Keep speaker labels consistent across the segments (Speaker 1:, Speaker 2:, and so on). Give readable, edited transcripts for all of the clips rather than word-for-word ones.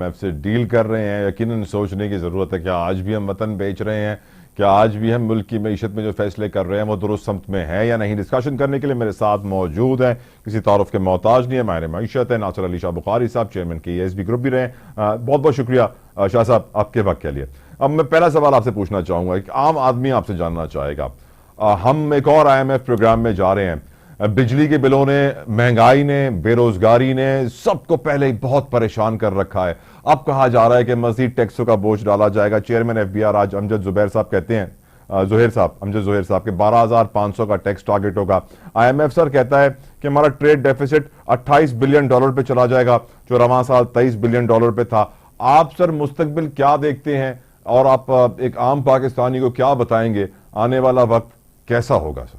Speaker 1: IMF से deal कर रहे हैं। यकीनन सोचने की ज़रूरत है, क्या आज भी हम वतन बेच रहे हैं, क्या आज भी हम मुल्क की मईशत में जो फैसले कर रहे हैं वो दुरुस्त समत में है या नहीं। डिस्कशन करने के लिए मेरे साथ मौजूद हैं, किसी तारुफ के मोहताज नहीं है, माहिर मईशत है, नासिर अली शाह बुखारी साहब, चेयरमैन KSB ग्रुप भी रहे। बहुत बहुत शुक्रिया शाह साहब आपके वक्त के लिए। अब मैं पहला सवाल आपसे पूछना चाहूँगा, एक आम आदमी आपसे जानना चाहेगा, हम एक और IMF प्रोग्राम में जा रहे हैं। बिजली के बिलों ने, महंगाई ने, बेरोजगारी ने सबको पहले ही बहुत परेशान कर रखा है। अब कहा जा रहा है कि मजीद टैक्सों का बोझ डाला जाएगा। चेयरमैन FBR आज अमजद जुबैर साहब कहते हैं, अमजद जोहेर साहब के 12,500 का टैक्स टारगेट होगा। IMF सर कहता है कि हमारा ट्रेड डेफिसिट $28 बिलियन पे चला जाएगा, जो रवां साल $23 बिलियन पे था। आप सर मुस्तकबिल क्या देखते हैं, और आप एक आम पाकिस्तानी को क्या बताएंगे, आने वाला वक्त कैसा होगा सर?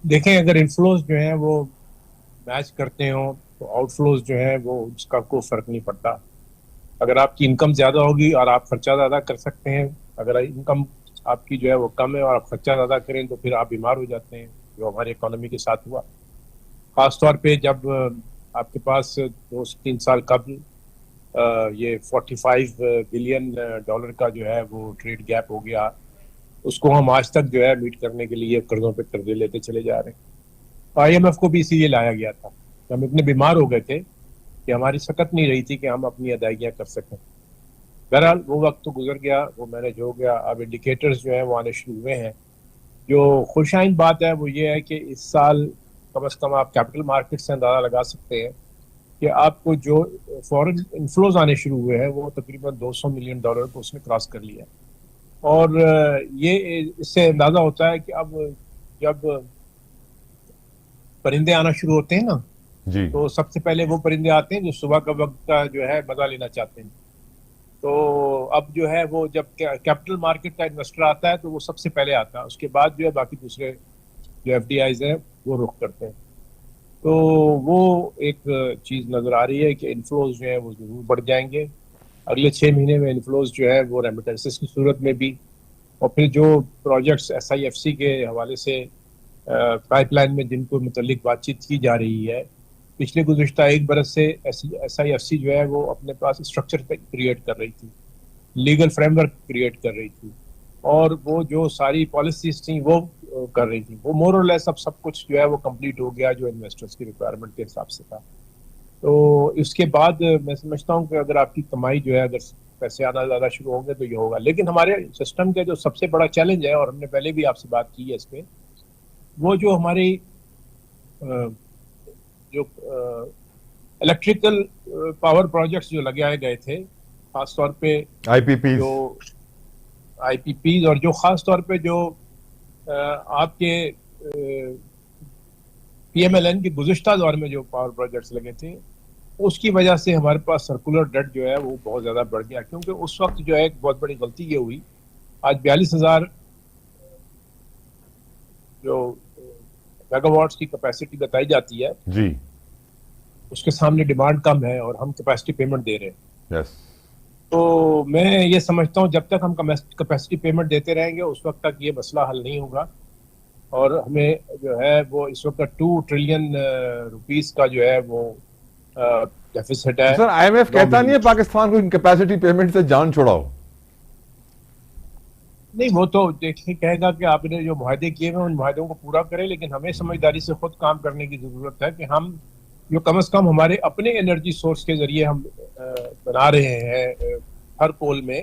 Speaker 2: देखें, अगर इनफ्लोज जो है वो मैच करते हो तो आउटफ्लोज जो है वो उसका कोई फर्क नहीं पड़ता। अगर आपकी इनकम ज्यादा होगी और आप खर्चा ज्यादा कर सकते हैं, अगर इनकम आपकी जो है वो कम है और आप खर्चा ज्यादा करें तो फिर आप बीमार हो जाते हैं, जो हमारी इकोनॉमी के साथ हुआ। खास तौर पे जब आपके पास 2 3 साल कबल ये $45 बिलियन का जो है वो ट्रेड गैप हो गया, उसको हम आज तक जो है मीट करने के लिए कर्जों पे कर्जे लेते चले जा रहे हैं। IMF को भी इसीलिए लाया गया था कि हम इतने बीमार हो गए थे कि हमारी सकत नहीं रही थी कि हम अपनी अदायगियां कर सकें। बहरहाल वो वक्त तो गुजर गया, वो मैनेज हो गया। अब इंडिकेटर्स जो है वो आने शुरू हुए हैं। जो खुशाइन बात है वो ये है कि इस साल कम से कम आप कैपिटल मार्केट से अंदाजा लगा सकते हैं कि आपको जो फॉरेन इनफ्लोज आने शुरू हुए हैं वो तकरीबन $200 मिलियन को उसने क्रॉस कर लिया है। और ये इससे अंदाजा होता है कि अब जब परिंदे आना शुरू होते हैं ना,
Speaker 1: जी
Speaker 2: तो सबसे पहले वो परिंदे आते हैं जो सुबह का वक्त का जो है मजा लेना चाहते हैं। तो अब जो है वो जब कैपिटल मार्केट का इन्वेस्टर आता है तो वो सबसे पहले आता है, उसके बाद जो है बाकी दूसरे जो FDIs हैं वो रुख करते हैं। तो वो एक चीज नजर आ रही है कि इनफ्लोज जो है वो जरूर बढ़ जाएंगे अगले 6 महीने में। इनफ्लोज जो है वो रेमिटेंसेस की सूरत में भी, और फिर जो प्रोजेक्ट्स SIFC के हवाले से पाइपलाइन में जिनको मुतल्लिक बातचीत की जा रही है, पिछले गुज़िश्ता 1 बरस से SIFC जो है वो अपने पास स्ट्रक्चर क्रिएट कर रही थी, लीगल फ्रेमवर्क क्रिएट कर रही थी, और वो जो सारी पॉलिसीज थी वो कर रही थी। वो मोर और लेस अब सब कुछ जो है वो कंप्लीट हो गया जो इन्वेस्टर्स की रिक्वायरमेंट के हिसाब से था। तो इसके बाद मैं समझता हूँ कि अगर आपकी कमाई जो है, अगर पैसे आना ज़्यादा शुरू होंगे तो ये होगा। लेकिन हमारे सिस्टम का जो सबसे बड़ा चैलेंज है, और हमने पहले भी आपसे बात की है इस पे, वो जो हमारी जो इलेक्ट्रिकल पावर प्रोजेक्ट्स जो लगाए गए थे, खास तौर पे
Speaker 1: IPPs।
Speaker 2: जो IPPs, और जो खास तौर पे जो आपके PMLN के गुज़िश्ता दौर में जो पावर प्रोजेक्ट्स लगे थे, उसकी वजह से हमारे पास सर्कुलर डेट जो है वो बहुत ज्यादा बढ़ गया। क्योंकि उस वक्त जो है एक बहुत बड़ी गलती ये हुई, आज 42,000 जो मेगावाट्स की कैपेसिटी बताई जाती है,
Speaker 1: जी
Speaker 2: उसके सामने डिमांड कम है और हम कैपेसिटी पेमेंट दे रहे हैं।
Speaker 1: यस।
Speaker 2: तो मैं ये समझता हूँ जब तक हम कैपेसिटी पेमेंट देते रहेंगे उस वक्त तक ये मसला हल नहीं होगा, और हमें जो है वो इस वक्त 2 ट्रिलियन रुपीस का जो है वो डेफिसिट है।
Speaker 1: सर IMF कहता नहीं है पाकिस्तान को कैपेसिटी पेमेंट से जान छुड़ाओ?
Speaker 2: नहीं, वो तो देखिए कहेगा कि आपने जो मुआहदे किए हैं उन मुआहदों को पूरा करें, लेकिन हमें समझदारी से खुद काम करने की जरूरत है कि हम जो कम से कम हमारे अपने एनर्जी सोर्स के जरिए हम बना रहे हैं हर पोल में,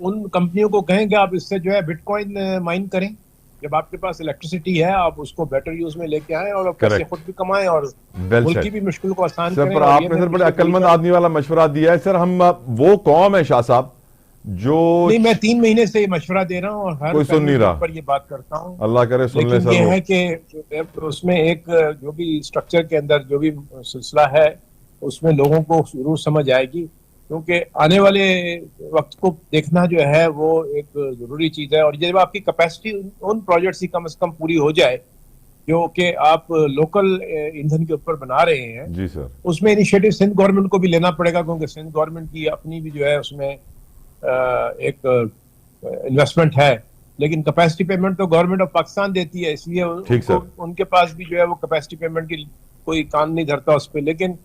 Speaker 2: उन कंपनियों को कहें कि आप इससे जो है बिटकॉइन माइन करें। जब आपके पास इलेक्ट्रिसिटी है आप उसको बेटर यूज में लेके आएं और पैसे खुद भी कमाएं और मुल्क की भी मुश्किल को आसान
Speaker 1: सर
Speaker 2: करें।
Speaker 1: पर
Speaker 2: और
Speaker 1: आपने सर बड़े अक्लमंद आदमी वाला मशवरा दिया है। सर हम वो कौम है शाह साहब जो
Speaker 2: नहीं, मैं 3 महीने से ये मशवरा दे रहा हूँ और हर
Speaker 1: कोई सुन नहीं रहा
Speaker 2: पर ये बात करता हूँ।
Speaker 1: अल्लाह करे सुन ले
Speaker 2: लेकिन
Speaker 1: सर।
Speaker 2: ये
Speaker 1: वो
Speaker 2: है कि उसमें एक जो भी स्ट्रक्चर के अंदर जो भी सिलसिला है उसमें लोगों को जरूर समझ आएगी, क्योंकि आने वाले वक्त को देखना जो है वो एक जरूरी चीज है। और जब आपकी कैपेसिटी उन प्रोजेक्ट्स की कम से कम पूरी हो जाए जो कि आप लोकल ईंधन के ऊपर बना रहे हैं,
Speaker 1: जी सर,
Speaker 2: उसमें इनिशिएटिव सिंध गवर्नमेंट को भी लेना पड़ेगा, क्योंकि सिंध गवर्नमेंट की अपनी भी जो है उसमें एक इन्वेस्टमेंट है। लेकिन कैपेसिटी पेमेंट तो गवर्नमेंट ऑफ पाकिस्तान देती है, इसलिए
Speaker 1: ठीक
Speaker 2: उनको
Speaker 1: सर।
Speaker 2: उनके पास भी जो है वो कैपेसिटी पेमेंट की कोई कान नहीं धरता उस पर। लेकिन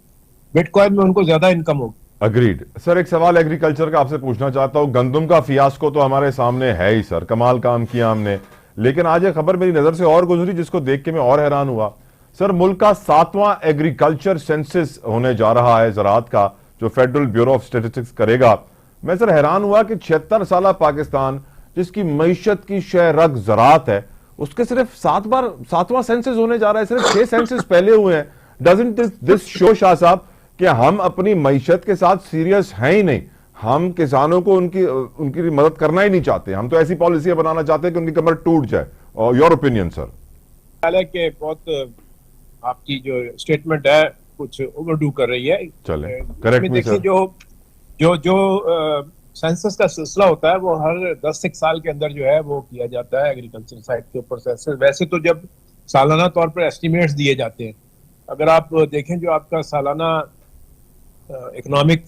Speaker 2: बिटकॉइन में उनको ज्यादा इनकम होगी।
Speaker 1: Agreed sir. एक सवाल एग्रीकल्चर का आपसे पूछना चाहता हूं। गंदम का फियास्को तो हमारे सामने है ही सर, कमाल काम किया हमने, लेकिन आज एक खबर मेरी नजर से और गुजरी जिसको देख के मैं और हैरान हुआ। सर, मुल्क का 7वां एग्रीकल्चर सेंसस होने जा रहा है ज़राअत का, जो फेडरल ब्यूरो ऑफ स्टैटिस्टिक्स करेगा। मैं सर हैरान हुआ कि 76 साल पाकिस्तान, जिसकी मईशत की शह रग ज़राअत है, उसके सिर्फ 7वां सेंसस होने जा रहा है। सिर्फ 6 सेंसस पहले हुए हैं। डजंट दिस शो शाह साहब कि हम अपनी मईशत के साथ सीरियस हैं ही नहीं? हम किसानों को उनकी मदद करना ही नहीं चाहते। हम तो ऐसी पॉलिसियां बनाना चाहते हैं कि उनकी कमर टूट जाए। और योर ओपिनियन सर?
Speaker 2: हालांकि बहुत आपकी जो स्टेटमेंट है कुछ ओवरडू कर रही है।
Speaker 1: चले करेक्ट मी
Speaker 2: देखिए,
Speaker 1: सर।
Speaker 2: जो सेंसस का सिलसिला होता है वो हर 10 साल के अंदर जो है वो किया जाता है एग्रीकल्चर साइड के ऊपर सेंसस। वैसे तो जब सालाना तौर पर एस्टिमेट्स दिए जाते हैं, अगर आप देखें जो आपका सालाना इकोनॉमिक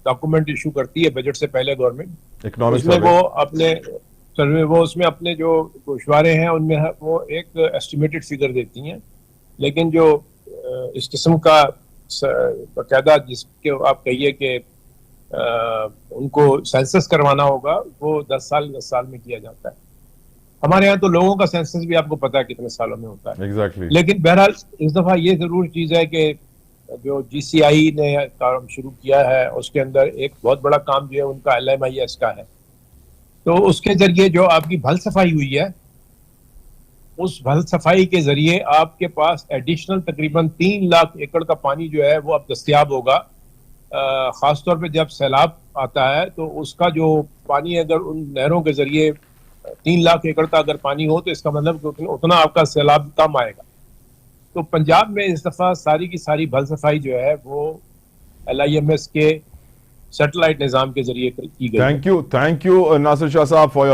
Speaker 2: डॉक्यूमेंट इशू करती है बजट से पहले गवर्नमेंट,
Speaker 1: इकोनॉमिक
Speaker 2: उसमें वो अपने सर्वे वो उसमें अपने जो गोशवारे हैं उनमें वो एक एस्टिमेटेड फिगर देती हैं। लेकिन जो इस किस्म का बाकायदा जिसके आप कहिए कि उनको सेंसस करवाना होगा, वो 10 साल में किया जाता है। हमारे यहाँ तो लोगों का सेंसस भी आपको पता है कितने सालों में होता है।
Speaker 1: एग्जैक्टली।
Speaker 2: लेकिन बहरहाल इस दफा ये जरूर चीज है कि जो जीसीआई ने काम शुरू किया है उसके अंदर एक बहुत बड़ा काम जो है उनका LMIS का है। तो उसके जरिए जो आपकी भल सफाई हुई है, उस भल सफाई के जरिए आपके पास एडिशनल तकरीबन 3 लाख एकड़ का पानी जो है वो अब दस्तयाब होगा। खासतौर पे जब सैलाब आता है तो उसका जो पानी अगर उन नहरों के जरिए 3 लाख एकड़ का अगर पानी हो तो इसका मतलब उतना आपका सैलाब कम आएगा। तो पंजाब में इस दफा सारी की सारी भल सफाई जो है वो LIMS के सैटेलाइट निजाम के जरिए की गई।
Speaker 1: थैंक यू नासिर शाह साहब फॉर